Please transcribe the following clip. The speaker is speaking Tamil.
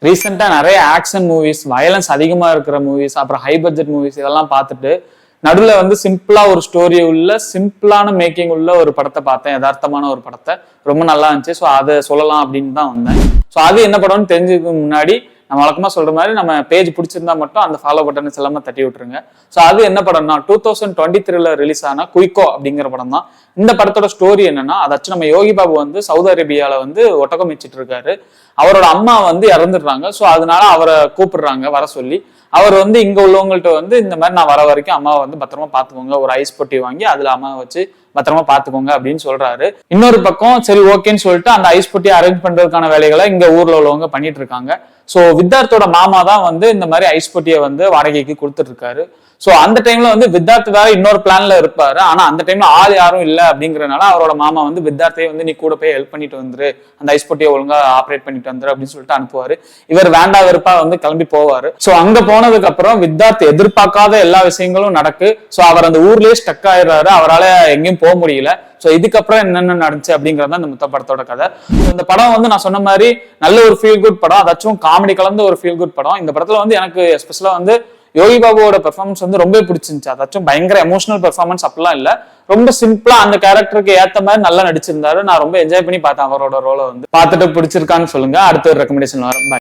ரீசெண்டா நிறைய ஆக்ஷன் மூவிஸ், வயலன்ஸ் அதிகமா இருக்கிற மூவிஸ், அப்புறம் ஹை பட்ஜெட் மூவிஸ் இதெல்லாம் பார்த்துட்டு நடுவில் வந்து சிம்பிளா ஒரு ஸ்டோரி உள்ள சிம்பிளான மேக்கிங் உள்ள ஒரு படத்தை பார்த்தேன். யதார்த்தமான ஒரு படத்தை, ரொம்ப நல்லா இருந்துச்சு. ஸோ அதை சொல்லலாம் அப்படின்னு தான் வந்தேன். ஸோ அது என்ன படம்னு தெரிஞ்சதுக்கு முன்னாடி நம்ம வழக்கமா சொல்ற மாதிரி நம்ம பேஜ் பிடிச்சிருந்தா மட்டும் அந்த ஃபாலோ பட்டன்ஸ் எல்லாமே தட்டி விட்டுருங்க. ஸோ அது என்ன படம்னா 2023 ரிலீஸ் ஆன குயிக்கோ அப்படிங்கிற படம் தான். இந்த படத்தோட ஸ்டோரி என்னன்னா, அதாச்சும் நம்ம யோகி பாபு வந்து சவுதி அரேபியால வந்து ஒட்டகம் வச்சுட்டு இருக்காரு. அவரோட அம்மா வந்து இறந்துடுறாங்க. ஸோ அதனால அவரை கூப்பிடுறாங்க வர சொல்லி. அவர் வந்து இங்க உள்ளவங்கள்ட்ட வந்து இந்த மாதிரி நான் வர வரைக்கும் அம்மாவை வந்து பத்திரமா பாத்துக்கோங்க, ஒரு ஐஸ் பொட்டி வாங்கி அதுல அம்மாவை வச்சு பத்திரமா பாத்துக்கோங்க அப்படின்னு சொல்றாரு. இன்னொரு பக்கம் சரி ஓகேன்னு சொல்லிட்டு அந்த ஐஸ் பொட்டியை அரேஞ்ச் பண்றதுக்கான வேலைகளை இங்க ஊர்ல உள்ளவங்க பண்ணிட்டு இருக்காங்க. சோ வித்தார்த்தோட மாமா தான் வந்து இந்த மாதிரி ஐஸ் பொட்டியை வந்து வாடகைக்கு கொடுத்துட்டு இருக்காரு. சோ அந்த டைம்ல வந்து வித்தார்த் வேற இன்னொரு பிளான்ல இருப்பாரு. ஆனா அந்த டைம்ல ஆள் யாரும் இல்ல அப்படிங்கறதுனால அவரோட மாமா வந்து வித்தார்த்தையே வந்து நீ கூட போய் ஹெல்ப் பண்ணிட்டு வந்துரு, அந்த ஐஸ் பொட்டியை ஒழுங்கா ஆப்ரேட் பண்ணிட்டு வந்துரு அப்படின்னு சொல்லிட்டு அனுப்புவாரு. இவர் வேண்டா வெறுப்பா வந்து கிளம்பி போவாரு. சோ அங்க போனதுக்கு அப்புறம் வித்தார்த் எதிர்பார்க்காத எல்லா விஷயங்களும் நடக்கு. சோ அவர் அந்த ஊர்லயே ஸ்டக் ஆயிடுறாரு. அவரால் எங்கேயும் போக முடியல. சோ இதுக்கப்புறம் என்னென்ன நடந்துச்சு அப்படிங்கறது இந்த மொத்த படத்தோட கதை. இந்த படம் வந்து நான் சொன்ன மாதிரி நல்ல ஒரு ஃபீல் குட் படம், அதாச்சும் காமெடி கலந்த ஒரு ஃபீல் குட் படம். இந்த படத்துல வந்து எனக்கு எஸ்பெஷலா வந்து யோகி பாபுவோட பெர்ஃபார்மன்ஸ் வந்து ரொம்ப பிடிச்சிருந்துச்சு. அதாச்சும் பயங்கர எமோஷனல் பெர்ஃபார்மன்ஸ் அப்படிலாம் இல்ல, ரொம்ப சிம்பிளா அந்த கேரக்டருக்கு ஏத்த மாதிரி நல்லா நடிச்சிருந்தாரு. நான் ரொம்ப என்ஜாய் பண்ணி பார்த்தேன் அவரோட ரோலை வந்து. பார்த்துட்டு பிடிச்சிருக்கான்னு சொல்லுங்க. அடுத்த ஒரு ரெக்கமெண்டேஷன் வரும்.